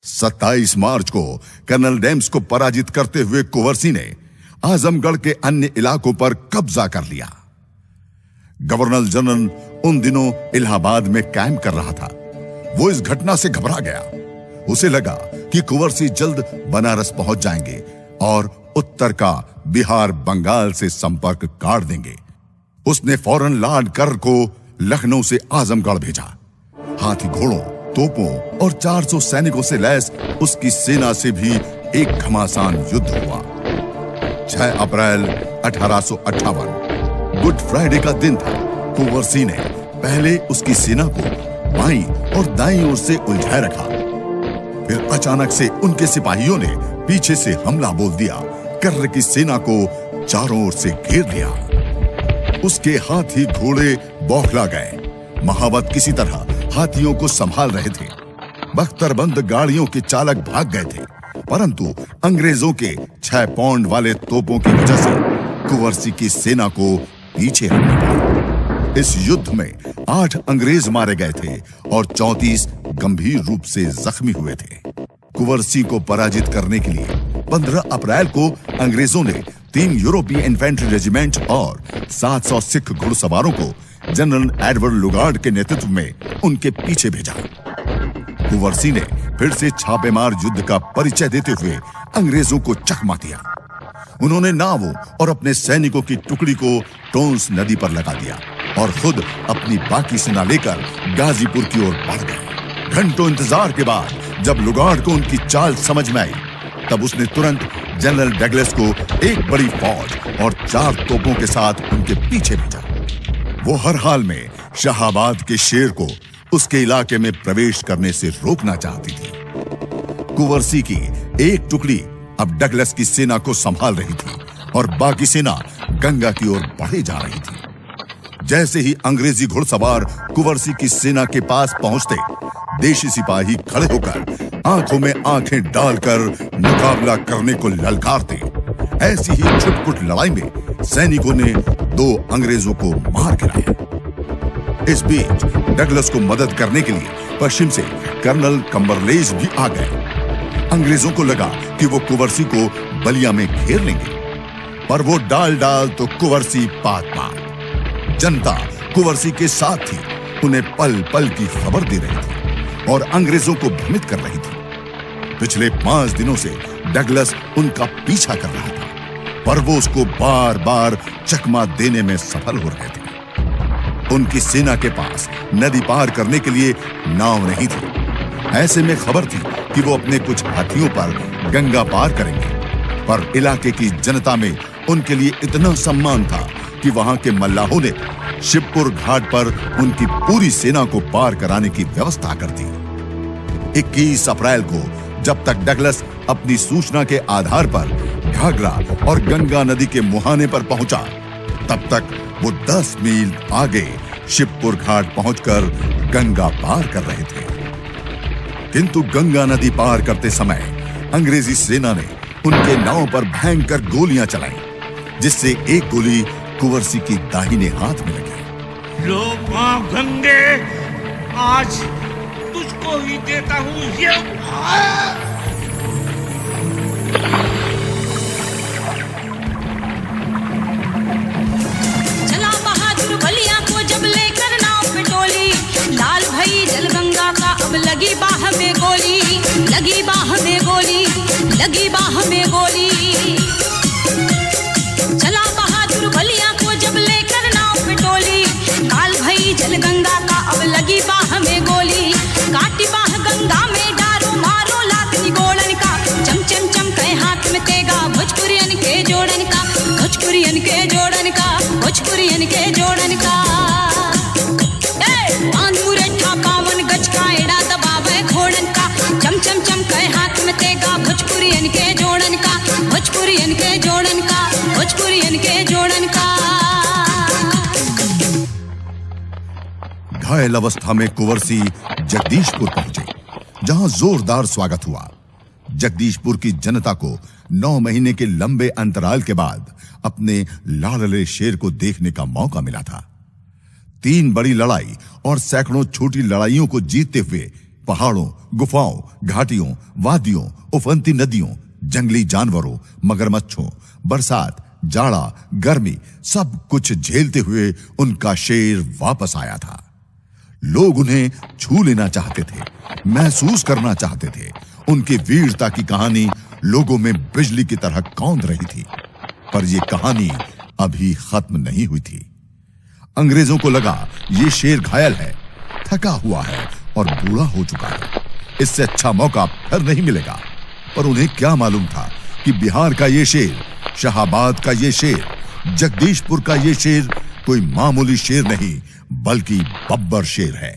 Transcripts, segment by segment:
27 मार्च को colonel dams को पराजित करते हुए कुंवरसी ने आजमगढ़ के अन्य इलाकों पर कब्जा कर लिया। गवर्नर जनरल उन दिनों इलाहाबाद में कैंप कर रहा था। वो इस घटना से घबरा गया। उसे लगा कि कुंवरसी जल्द बनारस पहुंच जाएंगे और उत्तर का बिहार बंगाल से संपर्क काट देंगे। उसने फौरन लॉर्ड कर्र को लखनऊ से आजमगढ़ भेजा। हाथी घोड़ों, तोपों और 400 सैनिकों से लैस उसकी सेना से भी एक घमासान युद्ध हुआ। 6 अप्रैल 1858 गुड फ्राइडे का दिन था। कुंवरसी ने पहले उसकी सेना को बाईं और दाईं ओर से उलझाए रखा। फिर अचानक से उनके सिपाहियों ने पीछे से हमला बोल दिया। कर्र की सेना को चारों ओर से घेर लिया। उसके हाथी घोड़े बौखला गए। महावत किसी तरह हाथियों को संभाल रहे थे। बख्तरबंद गाड़ियों के चालक भाग गए थे, परंतु अंग्रेजों के 6 पाउंड वाले तोपों की वजह से कुंवरसी की सेना को पीछे हटना पड़ा। इस युद्ध में 8 अंग्रेज मारे गए थे और 34 गंभीर रूप से जख्मी हुए थे। कुंवरसी को पराजित करने के लिए 15 अप्रैल को अंग्रेजों ने 3 यूरोपीय इन्फेंट्री रेजिमेंट और 700 सिख घुड़सवारों को जनरल एडवर्ड लुगार्ड के नेतृत्व में उनके पीछे भेजा। कुंवरसी ने फिर से छापेमार युद्ध का परिचय देते हुए अंग्रेजों को चकमा दिया। उन्होंने नावों और अपने सैनिकों की टुकड़ी को टोंस नदी पर लगा दिया और खुद अपनी बाकी सेना लेकर गाजीपुर की ओर बढ़ गए। घंटों इंतजार के बाद जब लुगार्ड को उनकी चाल समझ में आई, तब उसने तुरंत जनरल डगलस को एक बड़ी फौज और 4 तोपों के साथ उनके पीछे भेजा। वो हर हाल में शाहाबाद के शेर को उसके इलाके में प्रवेश करने से रोकना चाहती थी। कुंवरसी की एक टुकड़ी अब डगलस की सेना को संभाल रही थी और बाकी सेना गंगा की ओर बढ़े जा रही थी। जैसे ही अंग्रेजी घुड़सवार कुंवरसी की सेना के पास पहुंचते, देशी सिपाही खड़े होकर आंखों में आंखें डालकर मुकाबला करने को ललकारते। ऐसी ही छुटपुट लड़ाई में सैनिकों ने 2 अंग्रेजों को मार गिराया। इस बीच डगलस को मदद करने के लिए पश्चिम से कर्नल कम्बरलेज भी आ गए। अंग्रेजों को लगा कि वो कुंवरसी को बलिया में घेर लेंगे, पर वो डाल तो कुंवरसी पात। जनता कुंवरसी के साथ थी, उन्हें पल पल की खबर दे रही थी और अंग्रेजों को भ्रमित कर रही थी। पिछले 5 दिनों से डगलस उनका पीछा कर रहा था, पर वो उसको बार बार चकमा देने में सफल हो रहे थे। उनकी सेना के पास नदी पार करने के लिए नाव नहीं थी। ऐसे में खबर थी कि वो अपने कुछ हाथियों पर गंगा पार करेंगे, पर इलाके की जनता में उनके लिए इतना सम्मान था कि वहां के मल्लाहों ने शिवपुर घाट पर उनकी पूरी सेना को पार कराने की व्यवस्था कर दी। 21 अप्रैल को जब तक डगलस अपनी सूचना के आधार पर घाघरा और गंगा नदी के मुहाने पर पहुंचा, तब तक वो 10 मील आगे शिवपुर घाट पहुंचकर गंगा पार कर रहे थे। किंतु गंगा नदी पार करते समय अंग्रेजी सेना ने उनके नाव पर भयंकर गोलियां चलाई, जिससे एक गोली कुंवरसी की दाहिने हाथ में लगी। लो मां गंगे, आज तुझको ही देता हूं ये। चला बहादुर बलिया को जब लेकर नाव पे टोली, लाल भई जलगंगा का अब लगी बाह में गोली, लगी बाह में गोली, लगी बाह में गोली। चला बहादुर बलिया को जब लेकर नाव पे टोली, लाल भई जलगंगा का अब लगी बाह में गोली। काटी बाह गंगा में डारो मारो लातनी गोड़न का, चम चम चम कहे हाथ में तेगा भोजपुरियन के जोड़न का, भोजपुरियन के जोड़न का, भोजपुरियन के जोड़न का। पान मुरेठा 52 गज का एड़ा दबावे घोड़न का, चम चम चम कहे हाथ में तेगा भोजपुरियन के जोड़न का, भोजपुरियन के जोड़न का, भोजपुरियन के जोड़न का। घायल अवस्था में कुंवरसी जगदीशपुर पहुंचे, जहां जोरदार स्वागत हुआ। जगदीशपुर की जनता को 9 महीने के लंबे अंतराल के बाद अपने लाडले शेर को देखने का मौका मिला था। 3 बड़ी लड़ाई और सैकड़ों छोटी लड़ाइयों को जीतते हुए पहाड़ों, गुफाओं, घाटियों, वादियों, उफनती नदियों, जंगली जानवरों, मगरमच्छों, बरसात, जाड़ा, गर्मी, सब कुछ झेलते हुए उनका शेर वापस आया था। लोग उन्हें छू लेना चाहते थे, महसूस करना चाहते थे। उनकी वीरता की कहानी लोगों में बिजली की तरह कौंध रही थी। पर यह कहानी अभी खत्म नहीं हुई थी। अंग्रेजों को लगा ये शेर घायल है, थका हुआ है और बूढ़ा हो चुका है, इससे अच्छा मौका फिर नहीं मिलेगा। पर उन्हें क्या मालूम था कि बिहार का ये शेर, शाहाबाद का ये शेर, जगदीशपुर का ये शेर कोई मामूली शेर नहीं बल्कि बब्बर शेर है।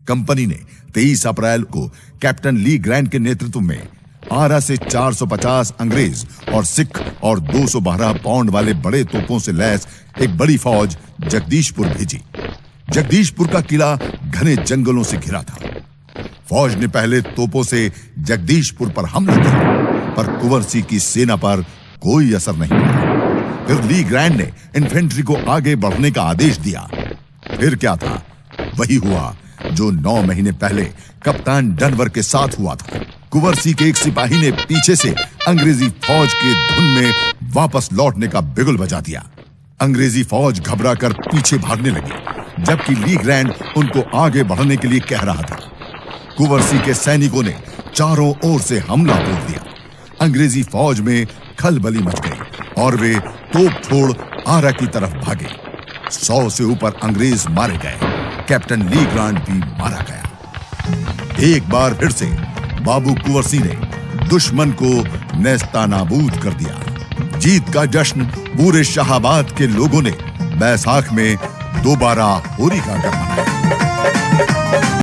कंपनी ने 23 अप्रैल को कैप्टन ली ग्रैंट के नेतृत्व में आरा से 450 अंग्रेज और सिख और 212 पाउंड वाले बड़े तोपों से लैस एक बड़ी फौज जगदीशपुर भेजी। जगदीशपुर का किला घने जंगलों से घिरा था। फौज ने पहले तोपों से जगदीशपुर पर हमला किया, पर कुंवर सिंह की सेना पर कोई असर नहीं हुआ। फिर ली ग्रैंड ने इन्फेंट्री को आगे बढ़ने का आदेश दिया। फिर क्या था? वही हुआ जो 9 महीने पहले कप्तान डनवर के साथ हुआ था। कुंवर सिंह के एक सिपाही ने पीछे से अंग्रेजी फौज के धुन में वापस लौटने का बिगुल बजा दिया। अंग्रेजी फौज घबराकर पीछे भागने लगी, जबकि ली ग्रैंड उनको आगे बढ़ने के लिए कह रहा था। कुंवर सिंह के सैनिकों ने चारों ओर से हमला बोल दिया। अंग्रेजी फौज में खलबली मच गई और वे तोप छोड़ आरा की तरफ भागे। 100 से ऊपर अंग्रेज मारे गए। कैप्टन ली ग्रैंड भी मारा गया। एक बार फिर से बाबू कुंवर सिंह ने दुश्मन को नेस्तानाबूद कर दिया। जीत का जश्न पूरे शाहाबाद के लोगों ने बैसाख में दोबारा होली का कर मनाया।